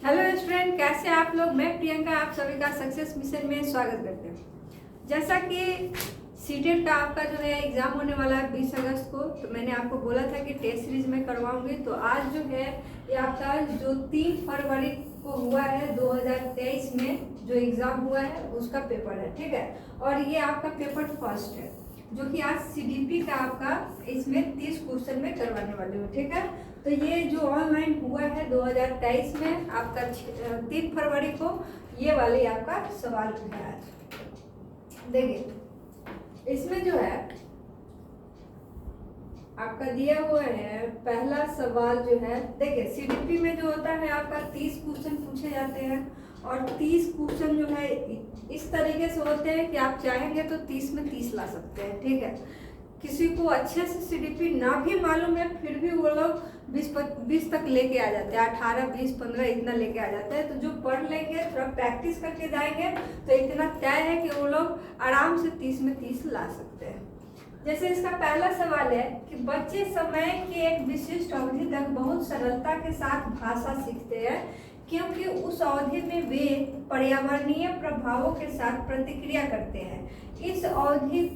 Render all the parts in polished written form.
Hello student, कैसे हैं आप लोग। मैं प्रियंका आप सभी का सक्सेस मिशन में स्वागत करते हैं। जैसा कि सीटेट का आपका जो है एग्जाम होने वाला है 20 अगस्त को, तो मैंने आपको बोला था कि टेस्ट सीरीज में करवाऊंगी। तो आज जो है ये आपका जो 3 फरवरी को हुआ है 2023 में जो एग्जाम हुआ है उसका पेपर है, ठीक है। और ये आपका पेपर फर्स्ट है जो कि आज सीडीपी का आपका इसमें 30 क्वेश्चन में करवाने वाले हो, ठीक है। तो ये जो ऑनलाइन हुआ है 2023 में आपका 3 फरवरी को ये वाले आपका सवाल है आज। देखिए इसमें जो है आपका दिया हुआ है पहला सवाल जो है, देखिए सीडीपी में जो होता है आपका 30 क्वेश्चन पूछे जाते हैं और 30 क्वेश्चन जो है इस तरीके से होते हैं कि आप चाहेंगे तो 30 में 30 ला सकते हैं, ठीक है। किसी को अच्छे से सीडीपी ना भी मालूम है फिर भी वो लोग 20 तक लेके आ जाते हैं, 18, 20, 15 इतना लेके आ जाते हैं। तो जो पढ़ लेंगे थोड़ा प्रैक्टिस करके जाएंगे तो इतना तय है कि वो लोग आराम से 30 में 30 ला सकते हैं। जैसे इसका पहला सवाल है कि बच्चे समय की एक विशिष्ट अवधि तक बहुत सरलता के साथ भाषा सीखते हैं क्योंकि उस अवधि में वे पर्यावरणीय प्रभावों के साथ प्रतिक्रिया करते हैं। इस अवधि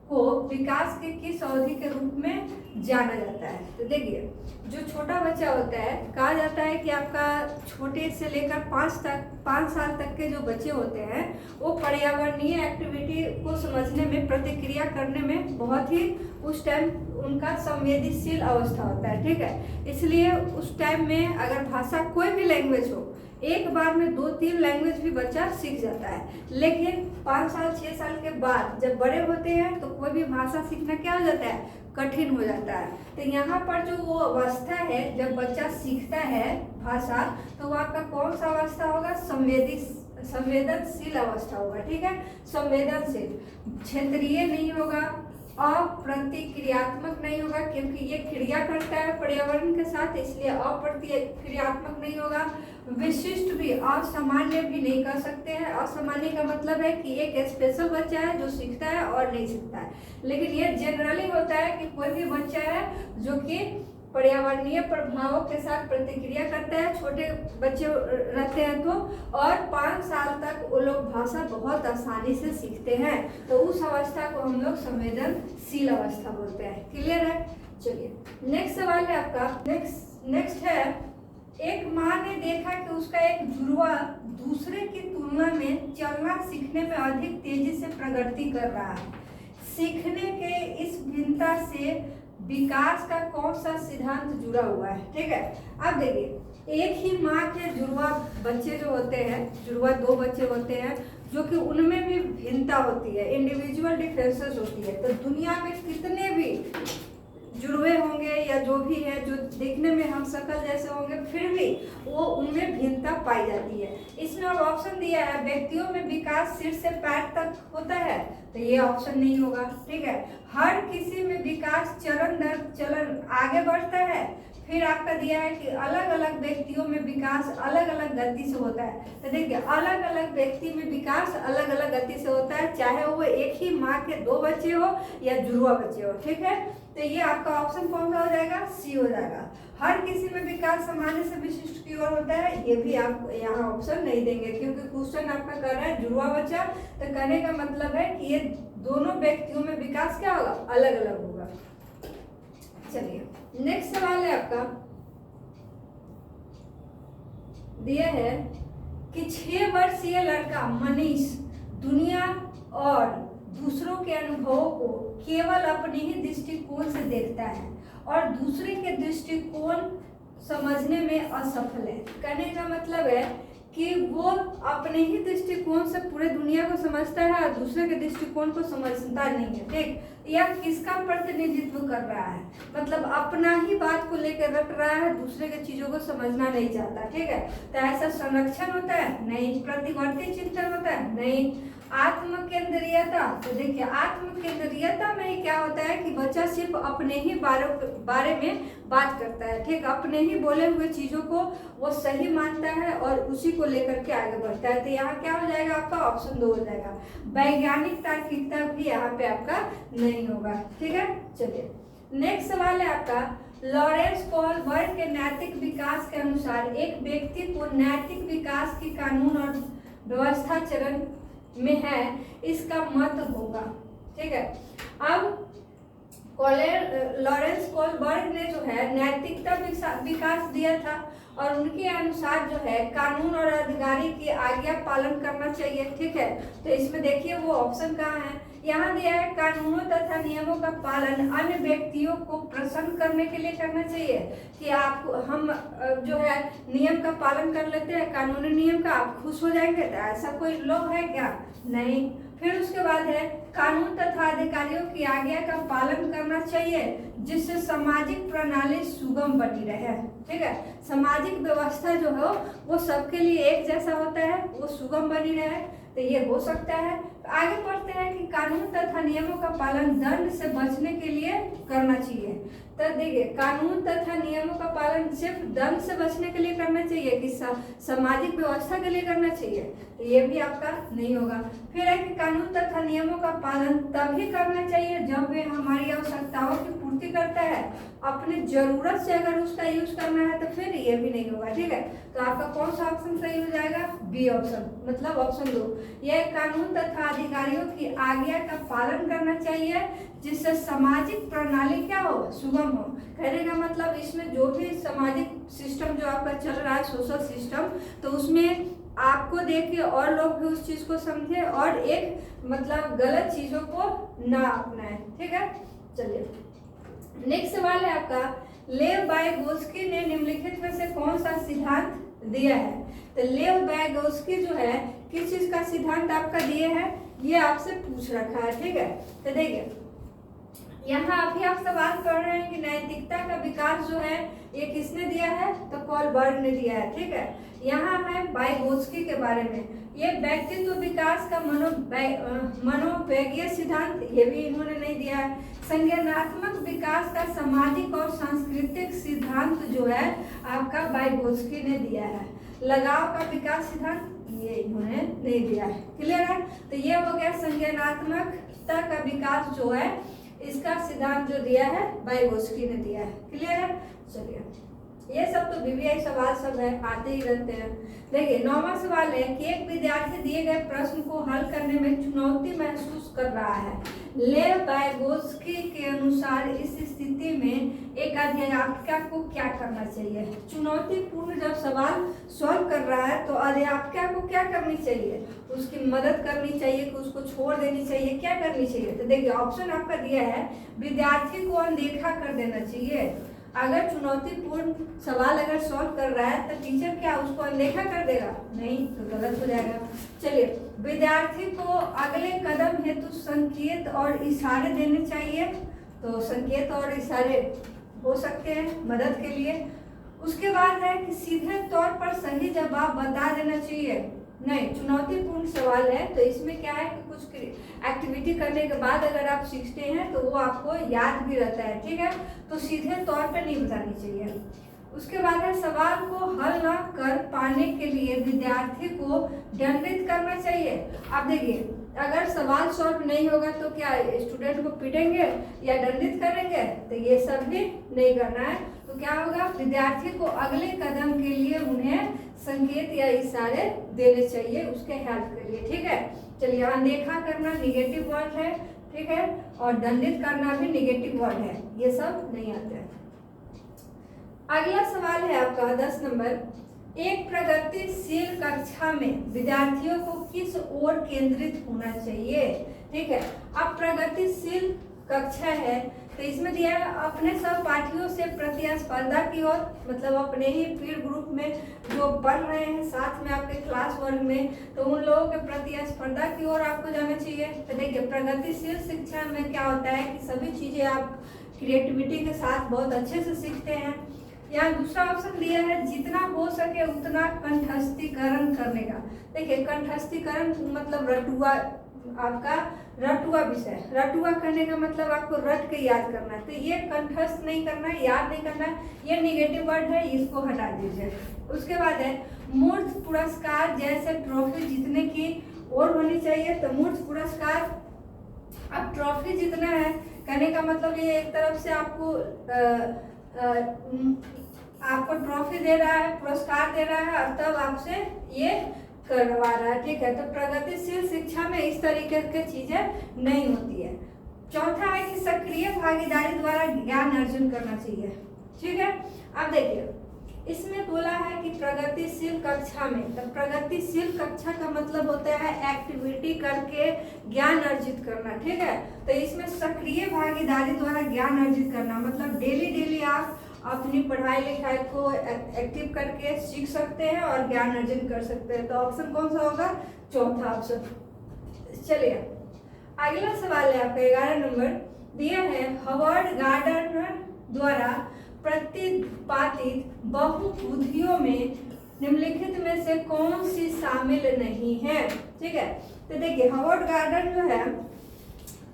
को विकास के किस अवधि के रूप में जाना जाता है। तो देखिए जो छोटा बच्चा होता है, कहा जाता है कि आपका छोटे से लेकर 5 साल तक के जो बच्चे होते हैं वो पर्यावरणीय एक्टिविटी को समझने में, प्रतिक्रिया करने में बहुत ही उस टाइम उनका संवेदनशील अवस्था होता है, ठीक है। इसलिए उस टाइम में अगर भाषा कोई भी लैंग्वेज हो, एक बार में 2-3 लैंग्वेज भी बच्चा सीख जाता है। लेकिन 5 साल 6 साल के बाद जब बड़े होते हैं तो कोई भी भाषा सीखना क्या हो जाता है, कठिन हो जाता है। तो यहाँ पर जो वो अवस्था है जब बच्चा सीखता है भाषा, तो वो आपका कौन सा अवस्था होगा, संवेदनशील अवस्था होगा, ठीक है। संवेदनशील, क्षेत्रीय नहीं होगा, अप्रतिक्रियात्मक नहीं होगा क्योंकि ये क्रिया करता है पर्यावरण के साथ, इसलिए अप्रतिक्रियात्मक नहीं होगा। विशिष्ट भी, असामान्य भी नहीं कर सकते हैं। असामान्य का मतलब है कि एक स्पेशल बच्चा है जो सीखता है और नहीं सीखता है। लेकिन ये जनरली होता है कि कोई भी बच्चा है जो कि पर्यावरणीय प्रभावों के साथ प्रतिक्रिया करता है, छोटे बच्चे रहते हैं तो, और 5 साल तक वो लोग भाषा बहुत आसानी से सीखते हैं। तो उस अवस्था को हम लोग संवेदनशील अवस्था बोलते हैं। क्लियर है। चलिए नेक्स्ट सवाल है आपका। नेक्स्ट है, एक माँ ने देखा कि उसका एक जुड़वा दूसरे की तुलना में चलना सीखने में अधिक तेजी से प्रगति कर रहा है। सीखने के इस भिन्नता से विकास का कौन सा सिद्धांत जुड़ा हुआ है, ठीक है। अब देखिए एक ही माँ के जुड़वा बच्चे जो होते हैं, जुड़वा 2 बच्चे होते हैं जो कि उनमें भी भिन्नता होती है, इंडिविजुअल डिफरेंसेस होती है। तो दुनिया में कितने भी जुड़वे होंगे या जो भी है जो देखने में हम शक्ल जैसे होंगे, फिर भी वो उनमें भिन्नता पाई जाती है। इसमें अब ऑप्शन दिया है, व्यक्तियों में विकास सिर से पैर तक होता है, तो ये ऑप्शन नहीं होगा, ठीक है। हर किसी में विकास चरण दर चरण आगे बढ़ता है। फिर आपका दिया है कि अलग अलग व्यक्तियों में विकास अलग अलग गति से होता है। तो देखिए अलग अलग व्यक्ति में विकास अलग अलग गति से होता है, चाहे वो एक ही माँ के 2 बच्चे हो या जुड़वा बच्चे हो, ठीक है। तो ये आपका ऑप्शन कौन सा हो जाएगा, सी हो जाएगा। हर किसी में विकास सामान्य से विशिष्ट की ओर होता है, ये भी आप यहाँ ऑप्शन नहीं देंगे क्योंकि क्वेश्चन आपका कर रहा है जुड़वा बच्चा। तो कहने का मतलब है कि ये दोनों व्यक्तियों में विकास क्या होगा, अलग अलग होगा। चलिए नेक्स्ट सवाल है आपका, दिया है कि 6 वर्षीय लड़का मनीष दुनिया और दूसरों के अनुभवों को केवल अपने ही दृष्टिकोण से देखता है और दूसरे के दृष्टिकोण समझने में असफल है। कहने का मतलब है कि वो अपने ही दृष्टिकोण से पूरे दुनिया को समझता है और दूसरे के दृष्टिकोण को समझता नहीं है, ठीक। यह किसका प्रतिनिधित्व कर रहा है, मतलब अपना ही बात को लेकर रट रहा है, दूसरे के चीजों को समझना नहीं चाहता, ठीक है। तो ऐसा संरक्षण होता है नहीं, प्रतिवर्ती चिंतन होता है नहीं, आत्म केंद्रीयता। तो देखिए आत्म केंद्रीयता में क्या होता है कि बच्चा सिर्फ अपने ही बारे में बात करता है, ठीक। अपने ही बोले हुए चीजों को वो सही मानता है और उसी को लेकर के आगे बढ़ता है। तो यहाँ क्या हो जाएगा आपका, ऑप्शन 2 हो जाएगा। वैज्ञानिक तार्किकता भी यहाँ पे आपका नहीं होगा, ठीक है। चलिए नेक्स्ट सवाल है आपका, लॉरेंस कोहलबर्ग के नैतिक विकास के अनुसार एक व्यक्ति को नैतिक विकास की कानून और व्यवस्था चरण में है, इसका मत होगा। ठीक है, अब लॉरेंस कोहलबर्ग ने जो है नैतिकता विकास दिया था और उनके अनुसार जो है कानून और अधिकारी की आज्ञा पालन करना चाहिए। ठीक है, तो इसमें देखिए वो ऑप्शन कहाँ है, यहाँ दिया है कानूनों तथा नियमों का पालन अन्य व्यक्तियों को प्रसन्न करने के लिए करना चाहिए, कि आप हम जो है नियम का पालन कर लेते हैं, कानूनी नियम का, आप खुश हो जाएंगे। तो ऐसा कोई लोग है क्या? नहीं। फिर उसके बाद है कानून तथा अधिकारियों की आज्ञा का पालन करना चाहिए जिससे सामाजिक प्रणाली सुगम बनी रहे। ठीक है, सामाजिक व्यवस्था जो है वो सबके लिए एक जैसा होता है, वो सुगम बनी रहे, तो ये हो सकता है। आगे पढ़ते हैं कि कानून तथा नियमों का पालन दंड से बचने के लिए करना चाहिए। तो देखिए कानून तथा नियमों का पालन सिर्फ दंड से बचने के लिए करना चाहिए कि सामाजिक व्यवस्था के लिए करना चाहिए, तो ये भी आपका नहीं होगा। फिर है कि कानून तथा नियमों का पालन तभी करना चाहिए जब वे हमारी आवश्यकताओं की पूर्ति करता है, अपनी जरूरत से अगर उसका यूज करना है तो फिर ये भी नहीं होगा। ठीक है, तो आपका कौन सा ऑप्शन सही हो जाएगा? बी ऑप्शन, मतलब ऑप्शन 2। यह कानून तथा अधिकारियों की आज्ञा का पालन करना चाहिए जिससे सामाजिक प्रणाली क्या हो? सुगम हो। कहने का मतलब इसमें जो भी सामाजिक सिस्टम जो आपका चल रहा है, सोशल सिस्टम, तो उसमें आपको देख के और लोग भी उस चीज को समझे और एक मतलब गलत चीजों को ना अपनाएं। ठीक है, चलिए नेक्स्ट सवाल है आपका, लेव वाइगोत्स्की ने निम्नलिखित में से कौन सा सिद्धांत दिया है? तो लेव वाइगोत्स्की जो है किस चीज का सिद्धांत आपका दिए है, ये आपसे पूछ रखा है। ठीक है, तो देखिए यहाँ अभी आप सवाल कर रहे हैं कि नैतिकता का विकास जो है ये किसने दिया है? तो कोहलबर्ग ने दिया है। ठीक है, यहाँ है वाइगोत्स्की के बारे में, ये व्यक्तित्व विकास का मनोवैज्ञानिक सिद्धांत, ये भी इन्होंने नहीं दिया है। संज्ञानात्मक विकास का सामाजिक और सांस्कृतिक सिद्धांत जो है आपका वाइगोत्स्की ने दिया है। लगाव का विकास सिद्धांत ये इन्होंने नहीं दिया है। क्लियर है, तो ये हो गया संज्ञानात्मकता का विकास जो है इसका सिद्धांत जो दिया है वाइगोत्स्की ने दिया है। क्लियर है, चलिए ये सब तो वीवीआई सवाल सब है, आते ही रहते हैं। देखिए 9वां सवाल है कि एक विद्यार्थी दिए गए प्रश्न को हल करने में चुनौती महसूस कर रहा है। लेव वाइगोत्स्की के अनुसार इस स्थिति में एक अध्यापिका को क्या करना चाहिए? चुनौतीपूर्ण जब सवाल सॉल्व कर रहा है तो अध्यापिका को क्या करनी चाहिए? उसकी मदद करनी चाहिए कि उसको छोड़ देनी चाहिए, क्या करनी चाहिए? तो देखिए ऑप्शन आपका दिया है, विद्यार्थी को अनदेखा कर देना चाहिए। अगर चुनौतीपूर्ण सवाल अगर सॉल्व कर रहा है तो टीचर क्या उसको अनदेखा कर देगा? नहीं, तो गलत हो जाएगा। चलिए विद्यार्थी को अगले कदम हेतु संकेत और इशारे देने चाहिए, तो संकेत और इशारे हो सकते हैं मदद के लिए। उसके बाद है कि सीधे तौर पर सही जवाब बता देना चाहिए। नहीं, चुनौतीपूर्ण सवाल है तो इसमें क्या है कि कुछ एक्टिविटी करने के बाद अगर आप सीखते हैं तो वो आपको याद भी रहता है। ठीक है, तो सीधे तौर पे नहीं बतानी चाहिए। उसके बाद है सवाल को हल न कर पाने के लिए विद्यार्थी को दंडित करना चाहिए। अब देखिए अगर सवाल सॉल्व नहीं होगा तो क्या स्टूडेंट को पीटेंगे या दंडित करेंगे? तो ये सब भी नहीं करना है। तो क्या होगा, विद्यार्थी को अगले कदम के लिए उन्हें संकेत या इशारे देने चाहिए उसके हेल्प के लिए। ठीक है, चलिए अनदेखा करना निगेटिव वर्ड है। ठीक है, और दंडित करना भी निगेटिव वर्ड है, ये सब नहीं आते हैं। अगला सवाल है आपका 10 नंबर, एक प्रगतिशील कक्षा में विद्यार्थियों को किस ओर केंद्रित होना चाहिए? ठीक है, अब प्रगतिशील कक्षा है तो इसमें दिया है अपने सहपाठियों से प्रतिस्पर्धा की ओर, मतलब अपने ही पीर ग्रुप में जो पढ़ रहे हैं साथ में आपके क्लास वर्ग में, तो उन लोगों के प्रतिस्पर्धा की ओर आपको जाना चाहिए। तो देखिए प्रगतिशील शिक्षा में क्या होता है कि सभी चीजें आप क्रिएटिविटी के साथ बहुत अच्छे से सीखते हैं। यहाँ दूसरा ऑप्शन दिया है जितना हो सके उतना कंठस्थीकरण करने का। देखिए कंठस्थीकरण मतलब रटुआ, आपका रटुआ विषय, रटुआ करने का मतलब आपको रट के याद करना है, तो ये कंठस्थ नहीं करना है, याद नहीं करना है, ये निगेटिव वर्ड है, इसको हटा दीजिए। उसके बाद है मूर्त पुरस्कार जैसे ट्रॉफी जीतने की ओर होनी चाहिए। तो मूर्त पुरस्कार, अब ट्रॉफी जीतना है कहने का मतलब ये एक तरफ से आपको आपको ट्रॉफी दे रहा है, पुरस्कार दे रहा है और तब आपसे ये करवा रहा है, ठीक है। तो प्रगतिशील शिक्षा में इस तरीके की चीजें नहीं होती है। चौथा है कि सक्रिय भागीदारी द्वारा ज्ञान अर्जन करना चाहिए, ठीक है। अब देखिए इसमें बोला है कि प्रगतिशील कक्षा में, तो प्रगतिशील कक्षा का मतलब होता है एक्टिविटी करके ज्ञान अर्जित करना, ठीक है। तो इसमें सक्रिय भागीदारी द्वारा ज्ञान अर्जित करना मतलब डेली आप अपनी पढ़ाई लिखाई को एक्टिव करके सीख सकते हैं और ज्ञान अर्जन कर सकते हैं। तो ऑप्शन कौन सा होगा? चौथा ऑप्शन। चलिए अगला सवाल है आपका 11 नंबर दिया है, हॉवर्ड गार्डनर द्वारा प्रतिपादित बहुबुद्धियों में निम्नलिखित में से कौन सी शामिल नहीं है, ठीक है। तो देखिए हॉवर्ड गार्डन जो है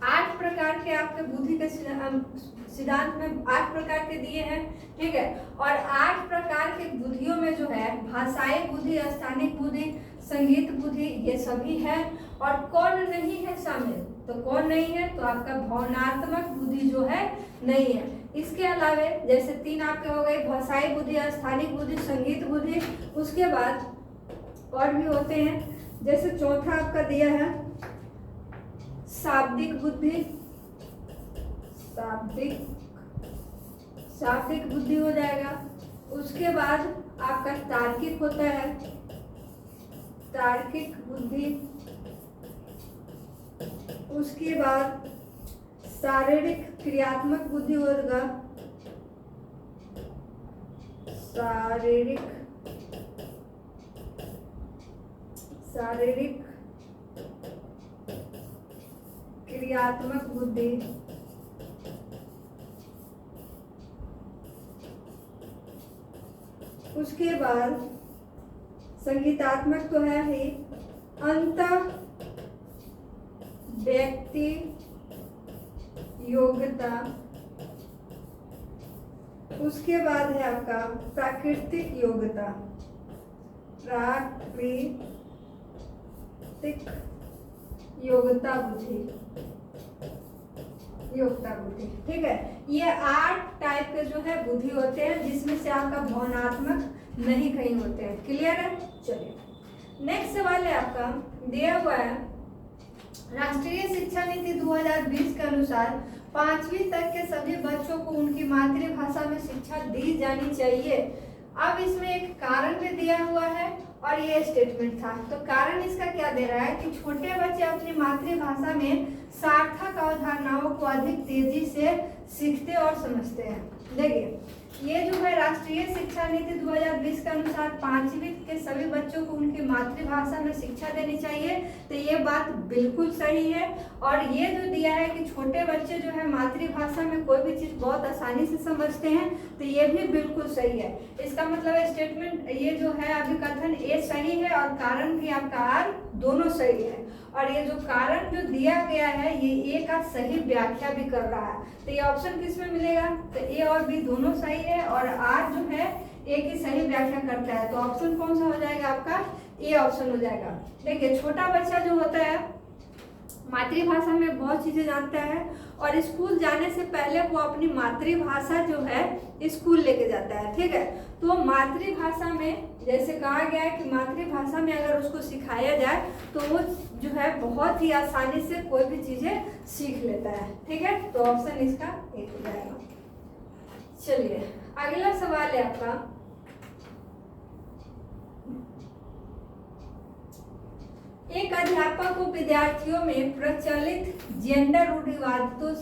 8 प्रकार के आपके बुद्धि के सिद्धांत में 8 प्रकार के दिए हैं, ठीक है। और 8 प्रकार के बुद्धियों में जो है भाषाई बुद्धि, स्थानिक बुद्धि, संगीत बुद्धि ये सभी है। और कौन नहीं है शामिल? तो कौन नहीं है? तो आपका भावनात्मक बुद्धि जो है नहीं है। इसके अलावे जैसे 3 आपके हो गए भाषाई बुद्धि, स्थानिक बुद्धि, संगीत बुद्धि, उसके बाद और भी होते हैं। जैसे चौथा आपका दिया है शाब्दिक बुद्धि, शाब्दिक बुद्धि हो जाएगा। उसके बाद आपका तार्किक होता है, तार्किक बुद्धि। उसके बाद शारीरिक क्रियात्मक बुद्धि होगा, शारीरिक क्रियात्मक बुद्धि। उसके बाद संगीतात्मक तो है ही, अंतः व्यक्ति योग्यता। उसके बाद है आपका प्राकृतिक योग्यता, प्राकृतिक योग्यता बुद्धि, ठीक है। ये 8 टाइप के जो है बुद्धि होते हैं जिसमें से आपका भावनात्मक नहीं कहीं होते हैं। क्लियर है? चलिए नेक्स्ट सवाल है आपका दिया हुआ है, राष्ट्रीय शिक्षा नीति 2020 के अनुसार 5वीं तक के सभी बच्चों को उनकी मातृभाषा में शिक्षा दी जानी चाहिए। अब इसमें एक कारण भी दिया हुआ है और ये स्टेटमेंट था। तो कारण इसका क्या दे रहा है कि छोटे बच्चे अपनी मातृभाषा में सार्थक अवधारणाओं को अधिक तेजी से सीखते और समझते हैं। देखिए ये जो है राष्ट्रीय शिक्षा नीति 2020 के अनुसार 5वीं के सभी बच्चों को उनकी मातृभाषा में शिक्षा देनी चाहिए। तो ये बात बिल्कुल सही है। और ये जो दिया है कि छोटे बच्चे जो है मातृभाषा में कोई भी चीज़ बहुत आसानी से समझते हैं, तो ये भी बिल्कुल सही है। इसका मतलब स्टेटमेंट ये जो है अभी कथन ए सही है और कारण भी आपका आर दोनों सही है। और ये जो कारण जो दिया गया है ये ए का सही व्याख्या भी कर रहा है। तो ये ऑप्शन किस में मिलेगा? तो ए और बी दोनों सही है और आर जो है ए की सही व्याख्या करता है। तो ऑप्शन कौन सा हो जाएगा आपका? ए ऑप्शन हो जाएगा। देखिए छोटा बच्चा जो होता है मातृभाषा में बहुत चीजें जानता है और स्कूल जाने से पहले वो अपनी मातृभाषा जो है स्कूल लेके जाता है, ठीक है। तो मातृभाषा में जैसे कहा गया है कि मातृभाषा में अगर उसको सिखाया जाए तो वो जो है बहुत ही आसानी से कोई भी चीजें सीख लेता है, ठीक है। तो ऑप्शन इसका एक हो जाएगा। चलिए अगला सवाल है आपका, एक अध्यापक को विद्यार्थियों में प्रचलित जेंडर रूढ़िवादों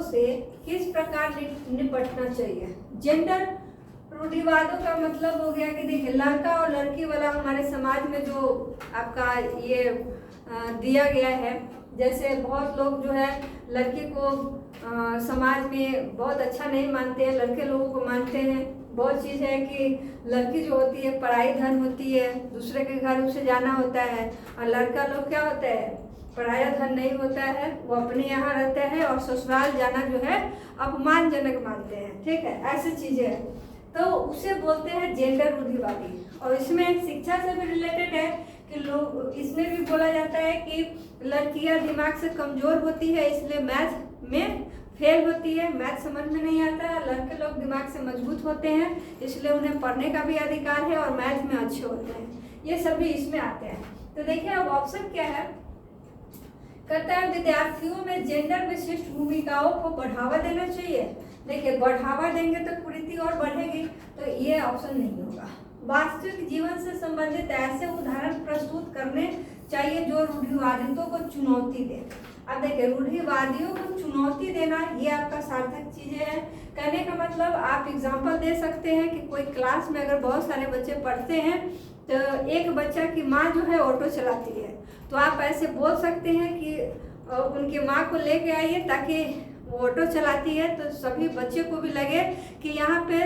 से किस प्रकार निपटना चाहिए? जेंडर रूढ़िवादों का मतलब हो गया कि देखिए लड़का और लड़की वाला हमारे समाज में जो आपका ये दिया गया है, जैसे बहुत लोग जो है लड़के को समाज में बहुत अच्छा नहीं मानते हैं, लड़के लोगों को मानते हैं। बहुत चीज़ है कि लड़की जो होती है पढ़ाई धन होती है, दूसरे के घर उसे जाना होता है, और लड़का लोग क्या होता है पढ़ाया धन नहीं होता है, वो अपने यहाँ रहता है और ससुराल जाना जो है अपमानजनक मानते हैं, ठीक है। ऐसी चीज़ें हैं तो उसे बोलते हैं जेंडर रूढ़िवादी। और इसमें शिक्षा से भी रिलेटेड है कि लोग इसमें भी बोला जाता है कि लड़कियां दिमाग से कमजोर होती है इसलिए मैथ में फेल होती है, मैथ समझ में नहीं आता है। लड़के लोग दिमाग से मजबूत होते हैं, इसलिए उन्हें पढ़ने का भी अधिकार है और मैथ में अच्छे होते हैं, ये सभी इसमें आते हैं। तो देखिए अब ऑप्शन क्या है, कहता है विद्यार्थियों में जेंडर विशिष्ट भूमिकाओं को बढ़ावा देना चाहिए। देखिए बढ़ावा देंगे तो कुरीति और बढ़ेगी, तो ये ऑप्शन नहीं होगा। वास्तविक जीवन से संबंधित ऐसे उदाहरण प्रस्तुत करने चाहिए जो रूढ़िवादियों को चुनौती दे। अब देखिए रूढ़िवादियों को चुनौती देना ये आपका सार्थक चीजें हैं। कहने का मतलब आप एग्जाम्पल दे सकते हैं कि कोई क्लास में अगर बहुत सारे बच्चे पढ़ते हैं तो एक बच्चा की माँ जो है ऑटो चलाती है, तो आप ऐसे बोल सकते हैं कि उनकी माँ को लेके आइए ताकि वो ऑटो चलाती है, तो सभी बच्चे को भी लगे कि यहाँ पे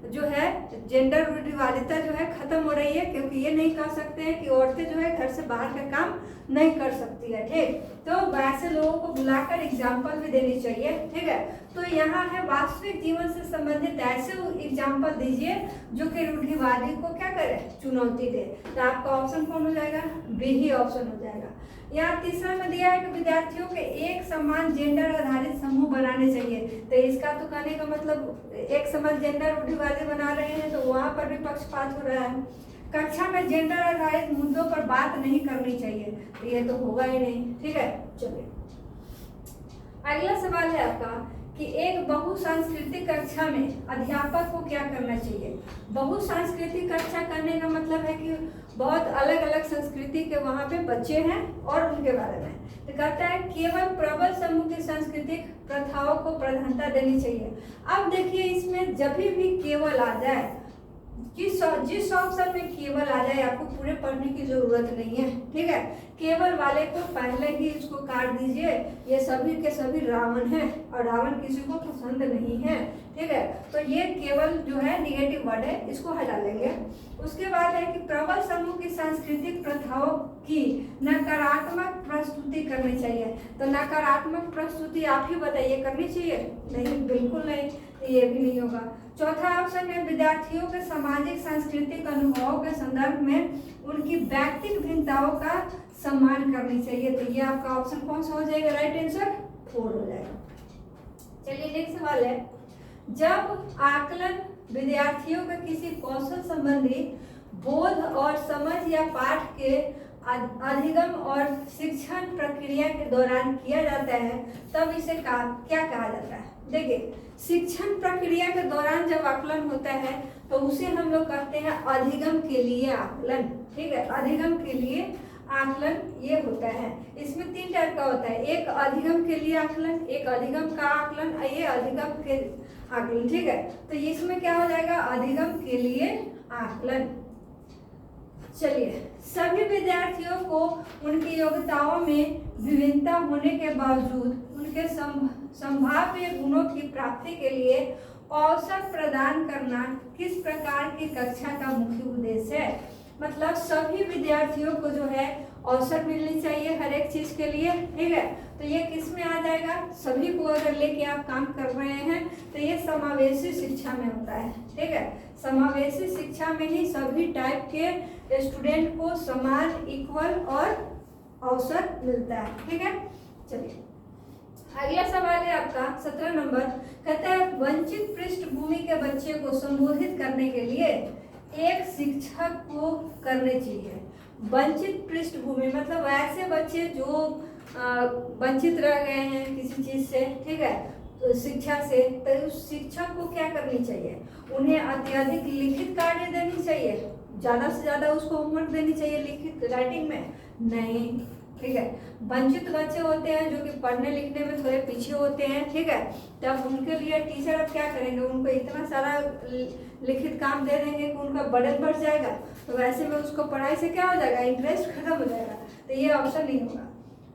जो है जेंडर रूढ़िवादिता जो है खत्म हो रही है, क्योंकि ये नहीं कह सकते हैं कि औरतें जो है घर से बाहर का काम नहीं कर सकती है। ठीक, तो ऐसे लोगों को बुलाकर एग्जाम्पल भी देनी चाहिए। ठीक है, तो यहाँ है वास्तविक जीवन से संबंधित ऐसे एग्जाम्पल दीजिए जो कि रूढ़िवादी को क्या करे, चुनौती दे। तो आपका ऑप्शन कौन हो जाएगा, बी ही ऑप्शन हो जाएगा। यहाँ तीसरा में दिया है कि विद्यार्थियों के एक समान जेंडर आधारित समूह बनाने चाहिए। तो इसका तो कहने का मतलब एक समान जेंडर रूढ़िवादी बना रहे हैं, तो वहाँ पर भी पक्षपात हो रहा है। कक्षा में जेंडर आधारित मुद्दों पर बात नहीं करनी चाहिए, तो ये तो होगा ही नहीं। ठीक है, चलिए अगला सवाल है आपका कि एक बहुसांस्कृतिक कक्षा में अध्यापक को क्या करना चाहिए। बहुसांस्कृतिक कक्षा करने का मतलब है कि बहुत अलग अलग संस्कृति के वहाँ पे बच्चे हैं और उनके बारे में। तो कहता है केवल प्रबल समूह की सांस्कृतिक प्रथाओं को प्रधानता देनी चाहिए। अब देखिए इसमें जब भी केवल आ जाए, जिस ऑप्शन में केवल आ जाए आपको पूरे पढ़ने की जरूरत नहीं है। ठीक है, केवल वाले को पहले ही इसको काट दीजिए, ये सभी के सभी रावण हैं और रावण किसी को पसंद नहीं है। ठीक है, तो ये केवल जो है निगेटिव वर्ड है, इसको हटा लेंगे। उसके बाद है कि प्रबल समूह की सांस्कृतिक प्रथाओं की नकारात्मक प्रस्तुति करनी चाहिए। तो नकारात्मक प्रस्तुति आप ही बताइए, करनी चाहिए? नहीं, बिल्कुल नहीं, ये भी नहीं होगा। चौथा ऑप्शन है विद्यार्थियों के सामाजिक सांस्कृतिक अनुभवों के संदर्भ में उनकी व्यक्तिगत भिन्नताओं का सम्मान करनी चाहिए। तो ये आपका ऑप्शन कौन सा हो जाएगा, राइट आंसर 4 हो जाएगा। चलिए नेक्स्ट सवाल है, जब आकलन विद्यार्थियों के किसी कौशल संबंधी बोध और समझ या पाठ के अधिगम और शिक्षण प्रक्रिया के दौरान किया जाता है तब इसे क्या कहा जाता है। देखिए शिक्षण प्रक्रिया के दौरान जब आकलन होता है तो उसे हम लोग कहते हैं अधिगम के लिए आकलन। ठीक है, अधिगम के लिए आकलन ये होता है। इसमें 3 टाइप का होता है, एक अधिगम के लिए आकलन, एक अधिगम का आकलन, ये अधिगम के आकलन। ठीक है, तो इसमें क्या हो जाएगा, अधिगम के लिए आकलन। चलिए सभी विद्यार्थियों को उनकी योग्यताओं में विभिन्नता होने के बावजूद उनके संभाव्य गुणों की प्राप्ति के लिए अवसर प्रदान करना किस प्रकार की कक्षा का मुख्य उद्देश्य है। मतलब सभी विद्यार्थियों को जो है अवसर मिलनी चाहिए हर एक चीज के लिए। ठीक है, तो ये किस में आ जाएगा, सभी को अगर लेके आप काम कर रहे हैं तो ये समावेशी शिक्षा में होता है। ठीक है, समावेशी शिक्षा में ही सभी टाइप के स्टूडेंट को समान, इक्वल और अवसर मिलता है। ठीक है, चलिए अगला सवाल है आपका 17 नंबर, कहता है वंचित पृष्ठभूमि के बच्चे को संबोधित करने के लिए एक शिक्षक को करने चाहिए। वंचित पृष्ठभूमि मतलब ऐसे बच्चे जो वंचित रह गए हैं किसी चीज से, ठीक है, तो शिक्षा से, तो उस शिक्षक को क्या करनी चाहिए, उन्हें अत्यधिक लिखित कार्य देनी चाहिए, ज्यादा से ज्यादा उसको होमवर्क देनी चाहिए लिखित राइटिंग में, नहीं। ठीक है, वंचित बच्चे होते हैं जो कि पढ़ने लिखने में थोड़े पीछे होते हैं। ठीक है, तब उनके लिए टीचर अब क्या करेंगे, उनको इतना सारा लिखित काम दे देंगे कि उनका बर्डन बढ़ जाएगा, तो वैसे में उसको पढ़ाई से क्या हो जाएगा, इंटरेस्ट खत्म हो जाएगा। तो ये ऑप्शन नहीं होगा।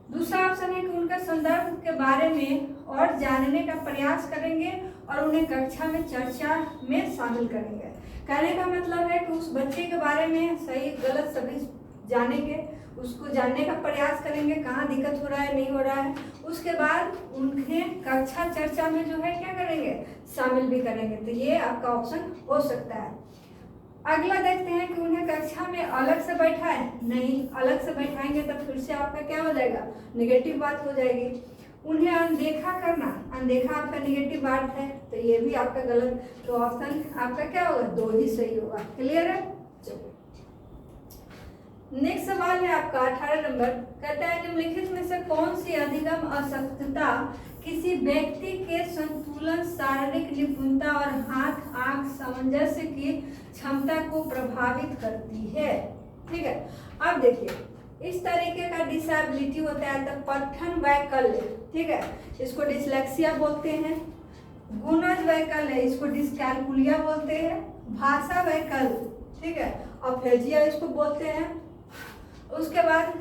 दूसरा ऑप्शन है कि उनका संदर्भ के बारे में और जानने का प्रयास करेंगे और उन्हें कक्षा में चर्चा में शामिल करेंगे। कहने का मतलब है कि उस बच्चे के बारे में सही गलत सभी जानेंगे, उसको जानने का प्रयास करेंगे, कहाँ दिक्कत हो रहा है, नहीं हो रहा है। उसके बाद उन्हें कक्षा चर्चा में जो है क्या करेंगे, शामिल भी करेंगे। तो ये आपका ऑप्शन हो सकता है। अगला देखते हैं कि उन्हें कक्षा में अलग से बैठाएं, नहीं, अलग से बैठाएंगे तो फिर से आपका क्या हो जाएगा, निगेटिव बात हो जाएगी। उन्हें अनदेखा करना, अनदेखा आपका निगेटिव बात है तो ये भी आपका गलत, तो ऑप्शन आपका क्या होगा, 2 ही सही होगा। क्लियर है? चलो नेक्स्ट सवाल है आपका 18 नंबर, कहता है निम्नलिखित में से कौन सी अधिगम अशक्तता किसी व्यक्ति के संतुलन, शारीरिक निपुणता और हाथ आंख सामंजस्य की क्षमता को प्रभावित करती है। ठीक है, अब देखिए इस तरीके का डिसेबिलिटी होता है तो पठन वैकल्य, ठीक है, इसको डिसलेक्सिया बोलते हैं। गुणज वैकल्य इसको डिस्कैलकुलिया बोलते हैं। भाषा वैकल्य, ठीक है, अफेजिया इसको बोलते हैं। उसके बाद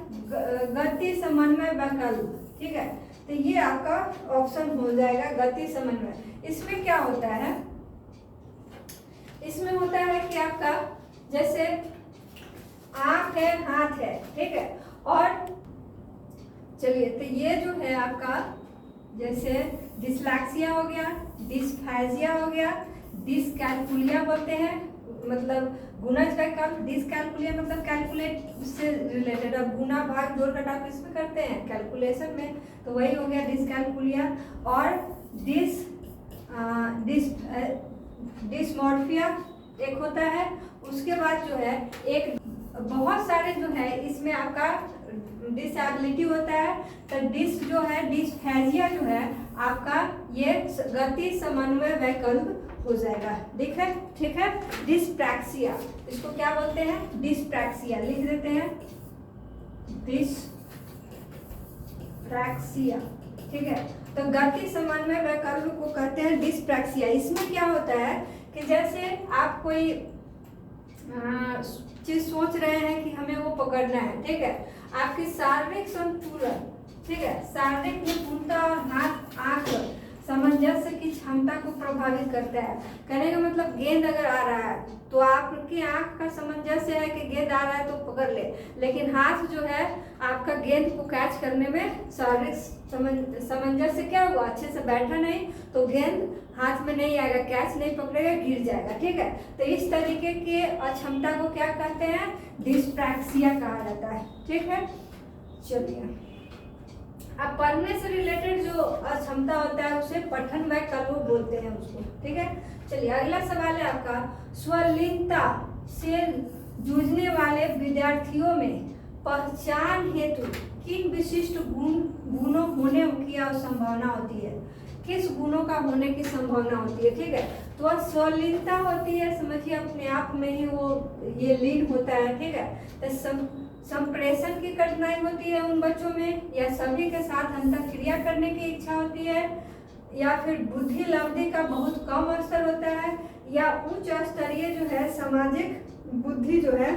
गति समन्वय वैकल्य, ठीक है, तो ये आपका ऑप्शन हो जाएगा गति समन्वय। इसमें क्या होता है, इसमें होता है कि आपका जैसे आंख है, हाथ है, ठीक है, और चलिए तो ये जो है आपका जैसे डिसलैक्सिया हो गया, डिस्फेजिया हो गया, डिसकैलकुलिया बोलते हैं, मतलब गुणज वैकल्य। डिसकैलकुलिया मतलब कैलकुलेट से रिलेटेड, अब गुना भाग जोड़ घटाव किसमें करते हैं, कैलकुलेशन में, तो वही हो गया डिसकैलकुलिया। और डिसमॉर्फिया एक होता है। उसके बाद जो है एक बहुत सारे जो है इसमें आपका डिसेबिलिटी होता है, तो डिस जो है डिस्फेजिया जो है आपका ये गति समन्वय वैकल्य हो जाएगा। ठीक है, ठीक है। डिस्प्रैक्सिया इसको क्या बोलते हैं, डिस्प्रैक्सिया लिख देते हैं, डिस्प्रैक्सिया, ठीक है। तो गति समन्वय वैकल्य को कहते हैं डिस्प्रैक्सिया। इसमें क्या होता है कि जैसे आप कोई चीज सोच रहे हैं कि हमें वो पकड़ना है, ठीक है, आपकी शारीरिक संतुलन, ठीक है, शारीरिक निपुणता और हाथ आंख सामंजस्य की क्षमता को प्रभावित करता है। कहने का मतलब गेंद अगर आ रहा है तो आपकी आंख का सामंजस्य है कि गेंद आ रहा है तो पकड़ ले, लेकिन हाथ जो है आपका गेंद को कैच करने में शारीरिक सामंजस्य क्या हुआ, अच्छे से बैठा नहीं, तो गेंद हाथ में नहीं आएगा, कैच नहीं पकड़ेगा, गिर जाएगा। ठीक है, तो इस तरीके के अक्षमता को क्या कहते हैं, डिस्प्रैक्सिया कहा जाता है। ठीक है, चलिए अब पढ़ने से रिलेटेड जो अक्षमता होता है उसे पठन वैकल्य बोलते हैं उसको। ठीक है, चलिए अगला सवाल है आपका, स्वलीनता से जूझने वाले विद्यार्थियों में पहचान हेतु किन विशिष्ट गुणों होने की संभावना होती है, किस गुणों का होने की संभावना होती है। ठीक है, तो स्वलीनता होती है, समझिए अपने आप में ही वो ये लीन होता है। ठीक है, तो संप्रेषण की कठिनाई होती है उन बच्चों में, या सभी के साथ अंतःक्रिया करने की इच्छा होती है, या फिर बुद्धि लब्धि का बहुत कम अवसर होता है, या उच्च स्तरीय जो है सामाजिक बुद्धि जो है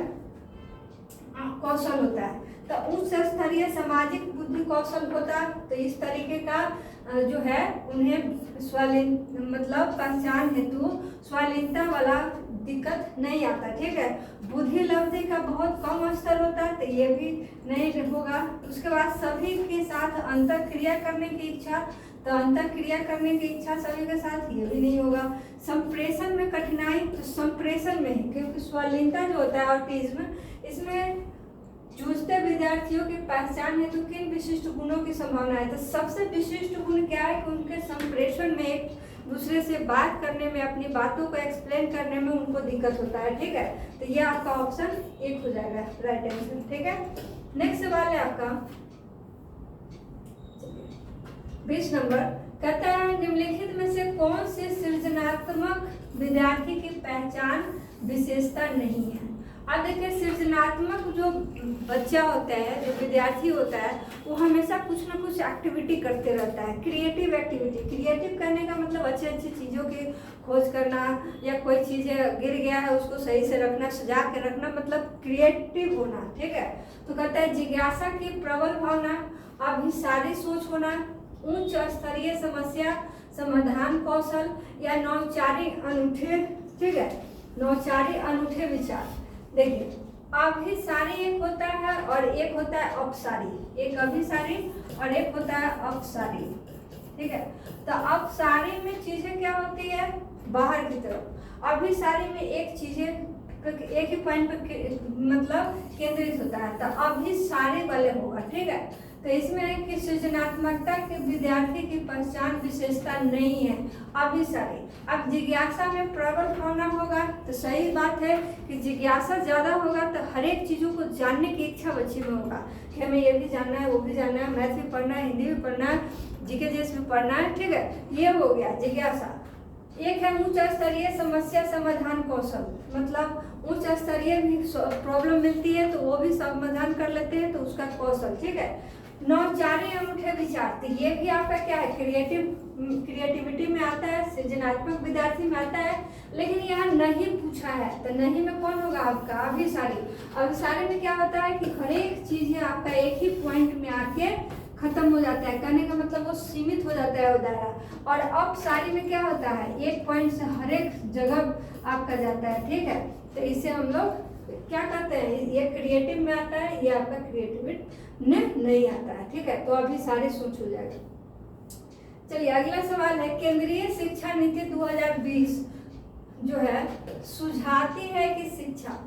कौशल होता है। तो उच्च स्तरीय सामाजिक बुद्धि कौशल होता है, तो इस तरीके का जो है उन्हें मतलब पहचान हेतु स्वलीनता वाला दिक्कत नहीं आता। ठीक है, बुद्धि लब्धि का बहुत कम स्तर होता है, तो ये भी नहीं होगा। उसके बाद सभी के साथ अंतःक्रिया करने की इच्छा, तो अंतःक्रिया करने की इच्छा सभी के साथ, ये भी नहीं होगा। संप्रेषण में कठिनाई, तो संप्रेषण में ही, क्योंकि स्वलीनता जो होता है ऑटिज्म, इसमें जूझते विद्यार्थियों की पहचान हेतु किन विशिष्ट गुणों की संभावना है, तो सबसे विशिष्ट गुण क्या है कि उनके संप्रेषण में, एक दूसरे से बात करने में, अपनी बातों को एक्सप्लेन करने में उनको दिक्कत होता है। ठीक है, तो ये आपका ऑप्शन 1 हो जाएगा, राइट आंसर। ठीक है, नेक्स्ट सवाल है आपका 20 नंबर, कहता है निम्नलिखित में से कौन से सृजनात्मक विद्यार्थी की पहचान विशेषता नहीं है। अब देखिए सृजनात्मक जो बच्चा होता है, जो विद्यार्थी होता है, वो हमेशा कुछ ना कुछ एक्टिविटी करते रहता है, क्रिएटिव एक्टिविटी। क्रिएटिव करने का मतलब अच्छी अच्छी चीज़ों की खोज करना, या कोई चीज़ गिर गया है उसको सही से रखना, सजा के रखना, मतलब क्रिएटिव होना। ठीक है, तो कहता है जिज्ञासा की प्रबल भावना, अभिसारी सोच होना, उच्च स्तरीय समस्या समाधान कौशल, या नौचारी अनूठे, ठीक है, नौचारी अनूठे विचार। देखिए अभिसारी एक होता है और एक होता है अपसारी, एक अभिसारी और एक होता है अपसारी। ठीक है, तो अपसारी में चीजें क्या होती है, बाहर की तरफ, अभिसारी में एक चीजें एक ही पॉइंट पर मतलब केंद्रित होता है, तो अभिसारी वाले होगा। ठीक है, तो इसमें है कि सृजनात्मकता के विद्यार्थी की पहचान विशेषता नहीं है, अभिसारी। अब जिज्ञासा में प्रबल भावना होगा, तो सही बात है कि जिज्ञासा ज्यादा होगा तो हर एक चीजों को जानने की इच्छा बच्चे में होगा कि हमें ये भी जानना है, वो भी जानना है, मैथ भी पढ़ना है, हिंदी भी पढ़ना है, जीके जीएस भी पढ़ना है। ठीक है, ये हो गया जिज्ञासा। एक है उच्च स्तरीय समस्या समाधान कौशल, मतलब उच्च स्तरीय भी प्रॉब्लम मिलती है तो वो भी समाधान कर लेते हैं, तो उसका कौशल। ठीक है, नौचारी अनूठे विचार, तो ये भी आपका क्या है, क्रिएटिविटी में आता है, सृजनात्मक विद्यार्थी में आता है, लेकिन यहाँ नहीं पूछा है, तो नहीं में कौन होगा आपका अभिसारी। अभिसारी में क्या होता है कि हर एक चीज आपका एक ही पॉइंट में आके खत्म हो जाता है, कहने का मतलब वो सीमित हो जाता है वो दायरा। और अपसारी में क्या होता है, एक पॉइंट से हर एक जगह आपका जाता है। ठीक है, तो इसे हम लोग क्या कहते हैं, ये क्रिएटिव में आता है, ये आपका क्रिएटिविटी में नहीं आता है। ठीक है, तो अभी सारे सोच हो जाएगा। चलिए अगला सवाल है, केंद्रीय शिक्षा नीति 2020 जो है सुझाती है कि शिक्षा,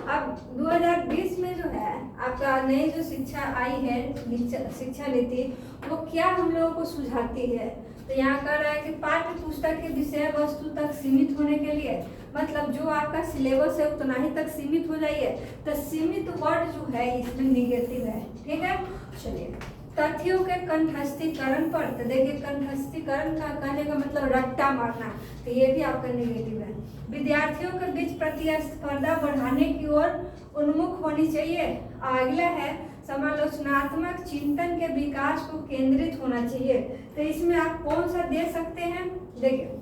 अब 2020 में जो है आपका नई जो शिक्षा आई है शिक्षा नीति, वो क्या हम लोगों को सुझाती है। तो यहाँ कह रहा है कि पाठ्य पुस्तक के विषय वस्तु तक सीमित होने के लिए, मतलब जो आपका सिलेबस है उतना ही तक सीमित हो जाइए, तो सीमित वर्ड जो है इसमें निगेटिव है। ठीक है, चलिए तथ्यों के कंठस्थीकरण पर, तो देखिए कंठस्थीकरण का कहने का मतलब रट्टा मारना, तो ये भी आपका निगेटिव है। विद्यार्थियों के बीच प्रतिस्पर्धा बढ़ाने की ओर उन्मुख होनी चाहिए। अगला है समालोचनात्मक चिंतन के विकास को केंद्रित होना चाहिए, तो इसमें आप कौन सा दे सकते हैं, देखिए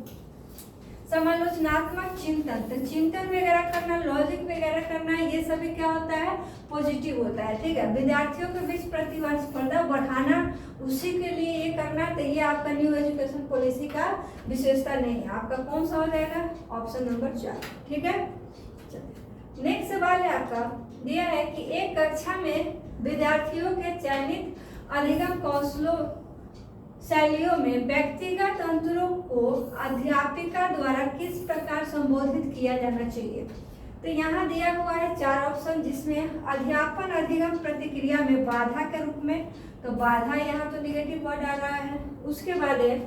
समालोचनात्मक चिंतन, तो चिंतन वगैरह करना, लॉजिक वगैरह करना, ये सभी क्या होता है, पॉजिटिव होता है। ठीक है, विद्यार्थियों के बीच प्रतिस्पर्धा बढ़ाना, उसी के लिए ये करना, तो ये आपका न्यू एजुकेशन पॉलिसी का विशेषता नहीं है। आपका कौन सा हो जाएगा, ऑप्शन नंबर 4। ठीक है, नेक्स्ट सवाल है आपका दिया है कि एक कक्षा में विद्यार्थियों के चयनित अधिगम कौशलों शैलियों में व्यक्तिगत अंतरों को अध्यापिका द्वारा किस प्रकार संबोधित किया जाना चाहिए। तो यहाँ दिया हुआ है 4 ऑप्शन, जिसमें अध्यापन अधिगम प्रतिक्रिया में बाधा के रूप में, तो बाधा यहाँ तो निगेटिव वर्ड आ रहा है। उसके बाद है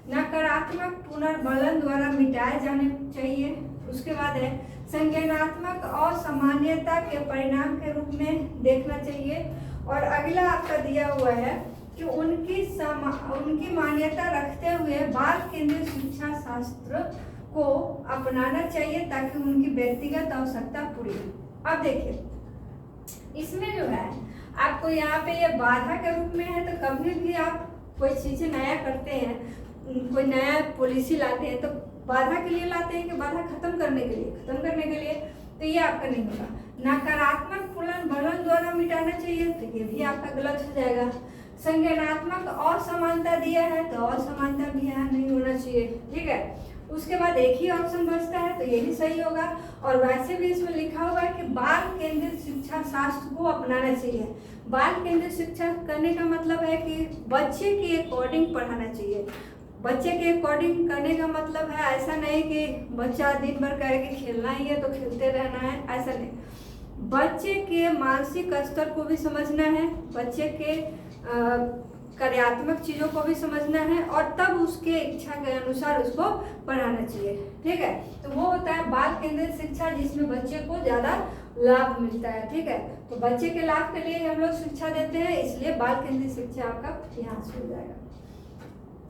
नकारात्मक पुनर्बलन द्वारा मिटाए जाने चाहिए। उसके बाद है संज्ञानात्मक असामान्यता के परिणाम के रूप में देखना चाहिए। और अगला आपका दिया हुआ है कि उनकी मान्यता रखते हुए बाल केंद्रित शिक्षा शास्त्र को अपनाना चाहिए ताकि उनकी व्यक्तिगत आवश्यकता पूरी हो। अब देखिए इसमें जो है आपको यहाँ पे ये बाधा के रूप में है, तो कभी भी आप कोई चीजें नया करते हैं, कोई नया पॉलिसी लाते हैं, तो बाधा के लिए लाते हैं कि बाधा खत्म करने के लिए, तो ये आपका नहीं होगा। नकारात्मक पुनर्बलन द्वारा मिटाना चाहिए, तो ये भी आपका गलत हो जाएगा। संज्ञानात्मक असमानता दिया है, तो असमानता भी यहाँ नहीं होना चाहिए। ठीक है, उसके बाद एक ही ऑप्शन बचता है, तो यही सही होगा। और वैसे भी इसमें लिखा हुआ है कि बाल केंद्रित शिक्षा शास्त्र को अपनाना चाहिए। बाल केंद्रित शिक्षा करने का मतलब है कि बच्चे के अकॉर्डिंग पढ़ाना चाहिए। बच्चे के अकॉर्डिंग करने का मतलब है ऐसा नहीं कि बच्चा दिन भर कहे कि खेलना ही है तो खेलते रहना है, ऐसा नहीं। बच्चे के मानसिक स्तर को भी समझना है, बच्चे के कार्यात्मक चीज़ों को भी समझना है, और तब उसके इच्छा के अनुसार उसको पढ़ाना चाहिए। ठीक है, तो वो होता है बाल केंद्रित शिक्षा, जिसमें बच्चे को ज़्यादा लाभ मिलता है। ठीक है, तो बच्चे के लाभ के लिए हम लोग शिक्षा देते हैं, इसलिए बाल केंद्रित शिक्षा आपका यहाँ से हो जाएगा।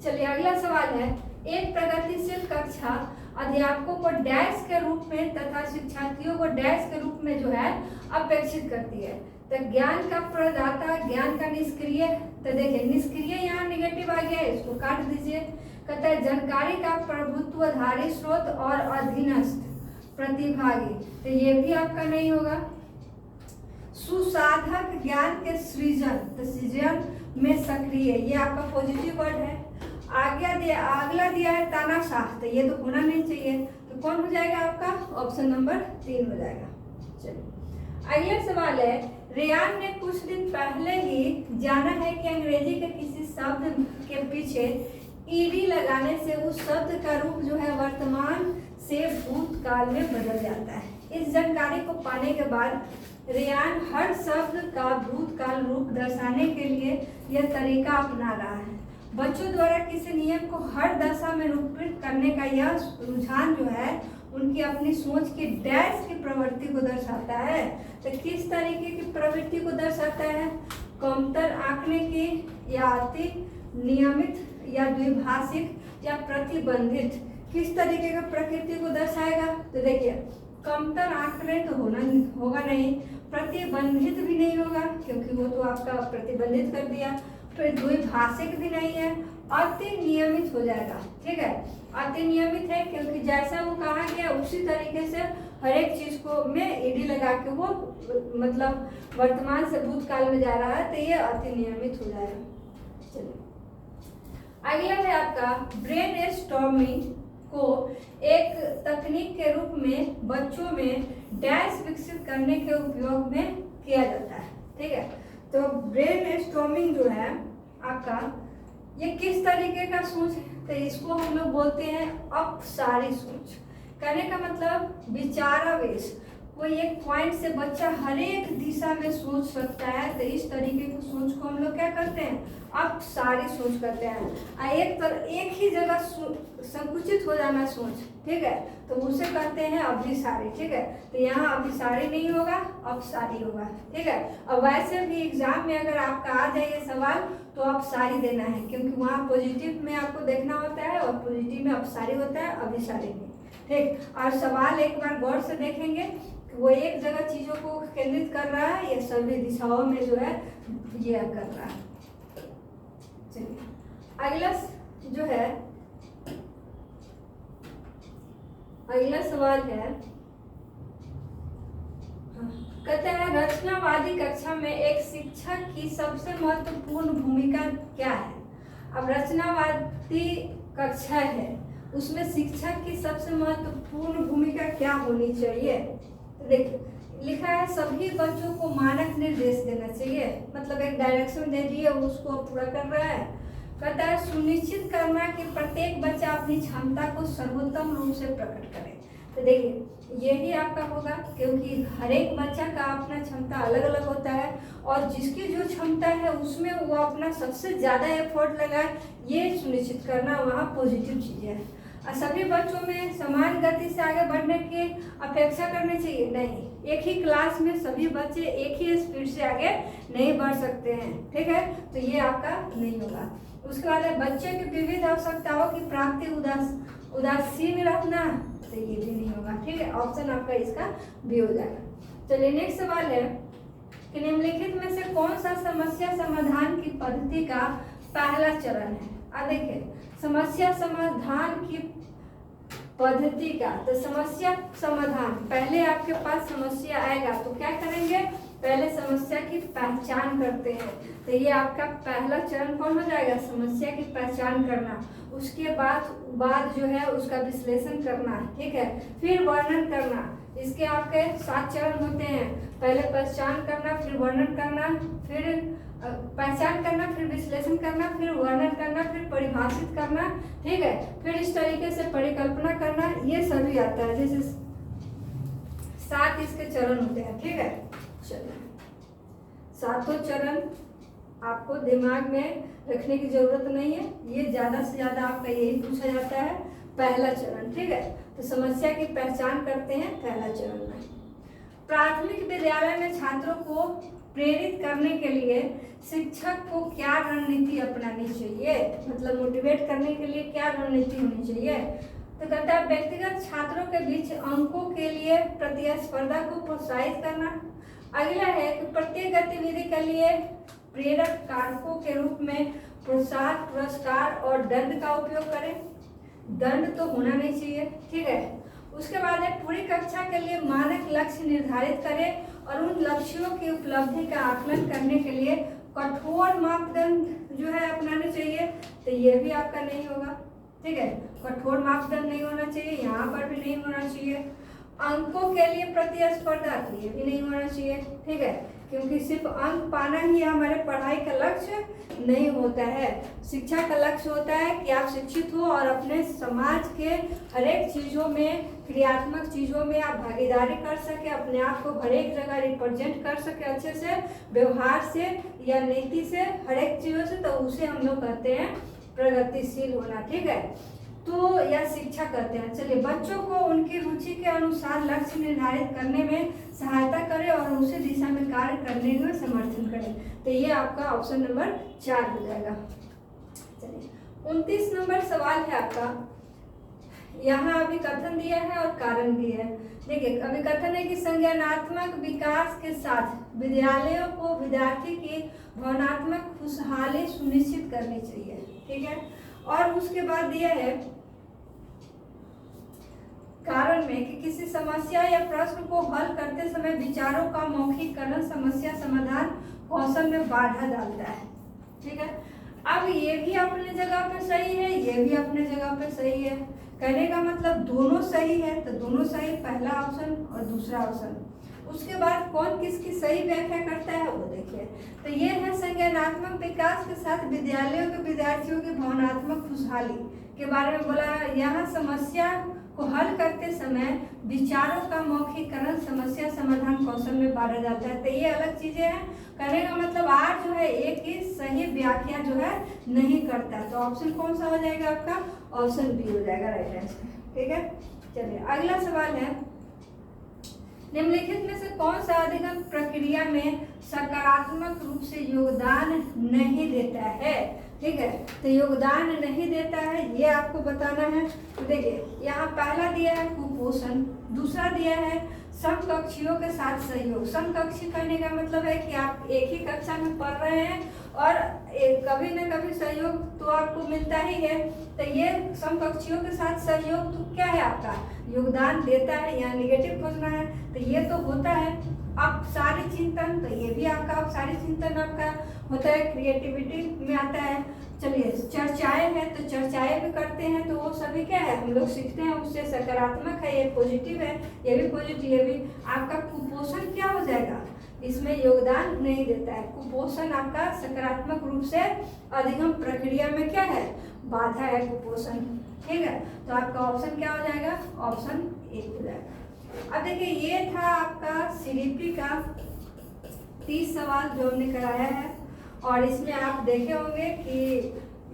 चलिए अगला सवाल है, एक प्रगतिशील कक्षा अध्यापकों को डैश के रूप में तथा शिक्षार्थियों को डैश के रूप में जो है अपेक्षित करती है। तो ज्ञान का प्रदाता, ज्ञान का निष्क्रिय, तो देखिए निष्क्रिय यहाँ निगेटिव आ गया है, इसको काट दीजिए। कहता है जानकारी का प्रभुत्वधारी स्रोत और अधीनस्थ प्रतिभागी, तो ये भी आपका नहीं होगा। सुसाधक ज्ञान के सृजन, तो सृजन में सक्रिय, ये आपका पॉजिटिव वर्ड है। अगला दिया है तानाशाह, तो ये तो होना नहीं चाहिए, तो कौन हो जाएगा आपका, ऑप्शन नंबर 3 हो जाएगा। चलिए अगला सवाल है, रेयान ने कुछ दिन पहले ही जाना है कि अंग्रेजी के किसी शब्द के पीछे ईडी लगाने से उस शब्द का रूप जो है वर्तमान से भूतकाल में बदल जाता है। इस जानकारी को पाने के बाद रेयान हर शब्द का भूतकाल रूप दर्शाने के लिए यह तरीका अपना रहा है। बच्चों द्वारा किसी नियम को हर दशा में रूपित करने का यह रुझान जो है उनकी अपनी सोच की डैश की प्रवृत्ति को दर्शाता है। तो किस तरीके की प्रवृत्ति को दर्शाता है? कमतर आंकने की, या अति नियमित, या द्विभाषिक, या प्रतिबंधित। किस तरीके का प्रकृति को दर्शाएगा? तो देखिए, कमतर आंकड़े तो होगा नहीं, प्रतिबंधित भी नहीं होगा क्योंकि वो तो आपका प्रतिबंधित कर दिया, फिर द्विभाषिक भी नहीं है, अति नियमित हो जाएगा। ठीक है, अति नियमित है क्योंकि जैसा वो कहा गया उसी तरीके से हर एक चीज को में ईडी लगा के वो मतलब वर्तमान से भूतकाल में जा रहा है, तो ये अति नियमित हो जाएगा। चलिए अगला है आपका ब्रेन स्टॉर्मिंग को एक तकनीक के रूप में बच्चों में डैश विकसित करने के उपयोग में किया जाता है। ठीक है, तो ब्रेन स्टॉर्मिंग जो है आपका ये किस तरीके का सोच है? तो इसको हम लोग बोलते हैं अपसारी सोच। कहने का मतलब विचारावेश, कोई एक पॉइंट से बच्चा हर एक दिशा में सोच सकता है, तो इस तरीके की सोच को हम लोग क्या करते हैं? अपसारी सोच करते हैं। एक ही जगह संकुचित हो जाना सोच, ठीक है, तो उसे कहते हैं अभिसारी। ठीक है, तो यहाँ अभिसारी नहीं होगा, अपसारी होगा। ठीक है, अब वैसे भी एग्जाम में अगर आपका आ जाए ये सवाल तो अपसारी देना है क्योंकि वहाँ पॉजिटिव में आपको देखना होता है और पॉजिटिव में अपसारी होता है, अभिसारी में। ठीक, और सवाल एक बार गौर से देखेंगे वो एक जगह चीजों को केंद्रित कर रहा है या सभी दिशाओं में जो है ये कर रहा है। चलिए अगला जो है, अगला सवाल है, कहते हैं रचनावादी कक्षा में एक शिक्षक की सबसे महत्वपूर्ण भूमिका क्या है? अब रचनावादी कक्षा है उसमें शिक्षक की सबसे महत्वपूर्ण भूमिका क्या होनी चाहिए? देखिए लिखा है सभी बच्चों को मानक निर्देश देना चाहिए, मतलब एक डायरेक्शन दे दिए उसको पूरा कर रहा है। कहता है सुनिश्चित करना कि प्रत्येक बच्चा अपनी क्षमता को सर्वोत्तम रूप से प्रकट करे। तो देखिए यही आपका होगा क्योंकि हर एक बच्चा का अपना क्षमता अलग अलग होता है और जिसकी जो क्षमता है उसमें वो अपना सबसे ज़्यादा एफर्ट लगाए, ये सुनिश्चित करना वहाँ पॉजिटिव चीज़ है। और सभी बच्चों में समान गति से आगे बढ़ने की अपेक्षा करनी चाहिए? नहीं, एक ही क्लास में सभी बच्चे एक ही स्पीड से आगे नहीं बढ़ सकते हैं। ठीक है, तो ये आपका नहीं होगा। उसके बाद है बच्चे की विविध आवश्यकताओं की प्राप्ति उदासीन रखना, तो ये भी नहीं होगा। ठीक है, ऑप्शन आपका इसका भी हो जाएगा। चलिए नेक्स्ट सवाल है कि निम्नलिखित में से कौन सा समस्या समाधान की पद्धति का पहला चरण है? देखिए समस्या समाधान की पद्धति का, तो समस्या समाधान पहले आपके पास समस्या आएगा तो क्या करेंगे? पहले समस्या की पहचान करते हैं, तो ये आपका पहला चरण कौन हो जाएगा? समस्या की पहचान करना। उसके बाद जो है उसका विश्लेषण करना। ठीक है, फिर वर्णन करना। इसके आपके 7 चरण होते हैं। पहले पहचान करना, फिर वर्णन करना, फिर पहचान करना, फिर विश्लेषण करना, फिर वर्णन करना, फिर परिभाषित करना। ठीक है, फिर इस तरीके से परिकल्पना करना, ये सभी आता है। जैसे 7 इसके चरण होते हैं। ठीक है, चलिए 7 चरण आपको दिमाग में रखने की जरूरत नहीं है, ये ज्यादा से ज्यादा आपका यही पूछा जाता है, पहला चरण। ठीक है, तो समस्या की पहचान करते हैं पहला चरण में। प्राथमिक विद्यालय में छात्रों को प्रेरित करने के लिए शिक्षक को क्या रणनीति अपनानी चाहिए? मतलब मोटिवेट करने के लिए क्या रणनीति होनी चाहिए? तो कहता है व्यक्तिगत छात्रों के बीच अंकों के लिए प्रतिस्पर्धा को प्रोत्साहित करना। अगला है कि प्रत्येक गतिविधि के लिए प्रेरक कारकों के रूप में प्रोत्साहन, पुरस्कार और दंड का उपयोग करें। दंड तो होना नहीं चाहिए। ठीक है, उसके बाद है पूरी कक्षा के लिए मानक लक्ष्य निर्धारित करें और उन लक्ष्यों की उपलब्धि का आकलन करने के लिए कठोर मापदंड जो है अपनाने चाहिए। तो ये भी आपका नहीं होगा। ठीक है, कठोर मापदंड नहीं होना चाहिए, यहाँ पर भी नहीं होना चाहिए। अंकों के लिए प्रतिस्पर्धा, ये भी नहीं होना चाहिए, ठीक है, क्योंकि सिर्फ अंक पाना ही हमारे पढ़ाई का लक्ष्य नहीं होता है। शिक्षा का लक्ष्य होता है कि आप शिक्षित हो और अपने समाज के हर एक चीज़ों में, क्रियात्मक चीज़ों में आप भागीदारी कर सके, अपने आप को हर एक जगह रिप्रेजेंट कर सके अच्छे से, व्यवहार से या नीति से, हर एक चीज़ों से, तो उसे हम लोग कहते हैं प्रगतिशील होना, ठीक है। तो यह शिक्षा कहते हैं। चलिए, बच्चों को उनकी रुचि के अनुसार लक्ष्य निर्धारित करने में सहायता करें और उसी दिशा में कार्य करने में समर्थन करें। तो ये आपका ऑप्शन नंबर 4 हो जाएगा। चलिए, 29 नंबर सवाल है आपका। यहाँ अभिकथन दिया है और कारण भी है। देखिए, अभिकथन है कि संज्ञानात्मक विकास के साथ विद्यालयों को विद्यार्थी की भावनात्मक खुशहाली सुनिश्चित करनी चाहिए, ठीक है। और उसके बाद दिया है कारण में कि किसी समस्या या प्रश्न को हल करते समय विचारों का मौखिककरण समस्या समाधान कौशल में बाधा डालता है, ठीक है। अब ये भी अपने जगह पे सही है, ये भी अपने जगह पे सही है। कहने का मतलब दोनों सही है, तो दोनों सही, पहला ऑप्शन और दूसरा ऑप्शन। उसके बाद कौन किसकी सही व्याख्या करता है वो देखिए। तो ये है संज्ञानात्मक विकास के साथ विद्यालयों के विद्यार्थियों की भावनात्मक खुशहाली के बारे में बोला है। यहाँ समस्या को हल करते समय विचारों का मौखिककरण समस्या समाधान कौशल में बाधा जाता है। तो ये अलग चीजें हैं। कहने का मतलब आज जो है एक ही सही व्याख्या जो है नहीं करता है। तो ऑप्शन कौन सा हो जाएगा आपका? ऑप्शन बी हो जाएगा राइट आंसर, ठीक है। चलिए, अगला सवाल है, निम्नलिखित में से कौन सा अधिगम प्रक्रिया में सकारात्मक रूप से योगदान नहीं देता है, ठीक है। तो योगदान नहीं देता है ये आपको बताना है। तो देखिए, यहाँ पहला दिया है कुपोषण, दूसरा दिया है समकक्षियों के साथ सहयोग। समकक्षी करने का मतलब है कि आप एक ही कक्षा में पढ़ रहे हैं और कभी न कभी सहयोग तो आपको मिलता ही है। तो ये समकक्षियों के साथ सहयोग तो क्या है आपका? योगदान देता है, यहाँ निगेटिव खोजना है। तो ये तो होता है अपसारी चिंतन, तो ये भी आपका अपसारी चिंतन आपका होता है, क्रिएटिविटी में आता है। चलिए, चर्चाएं हैं, तो चर्चाएं भी करते हैं, तो वो सभी क्या है हम लोग सीखते हैं, उससे सकारात्मक है, ये पॉजिटिव है, ये भी पॉजिटिव, ये भी। आपका कुपोषण क्या हो जाएगा? इसमें योगदान नहीं देता है। कुपोषण आपका सकारात्मक रूप से अधिगम प्रक्रिया में क्या है? बाधा है कुपोषण, ठीक है। तो आपका ऑप्शन क्या हो जाएगा? ऑप्शन ए हो जाएगा। अब देखिए, ये था आपका सीडीपी का 30 सवाल जो हमने कराया है, और इसमें आप देखे होंगे कि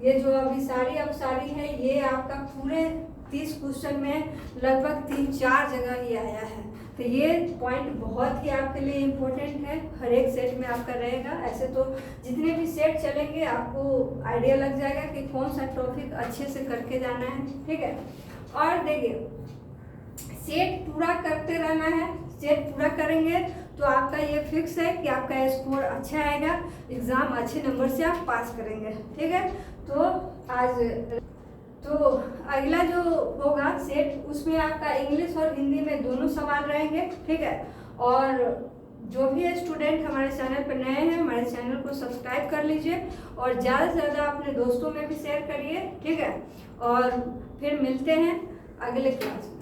ये जो अभिसारी अपसारी है, ये आपका पूरे 30 क्वेश्चन में लगभग 3-4 जगह ही आया है। तो ये पॉइंट बहुत ही आपके लिए इम्पोर्टेंट है, हर एक सेट में आपका रहेगा। ऐसे तो जितने भी सेट चलेंगे आपको आइडिया लग जाएगा कि कौन सा टॉपिक अच्छे से करके जाना है, ठीक है। और देखिए, सेट पूरा करते रहना है। सेट पूरा करेंगे तो आपका ये फिक्स है कि आपका स्कोर अच्छा आएगा, एग्जाम अच्छे नंबर से आप पास करेंगे, ठीक है। तो अगला जो होगा सेट, उसमें आपका इंग्लिश और हिंदी में दोनों सवाल रहेंगे, ठीक है। और जो भी स्टूडेंट हमारे चैनल पर नए हैं, हमारे चैनल को सब्सक्राइब कर लीजिए और ज़्यादा से ज़्यादा अपने दोस्तों में भी शेयर करिए, ठीक है। और फिर मिलते हैं अगले क्लास में।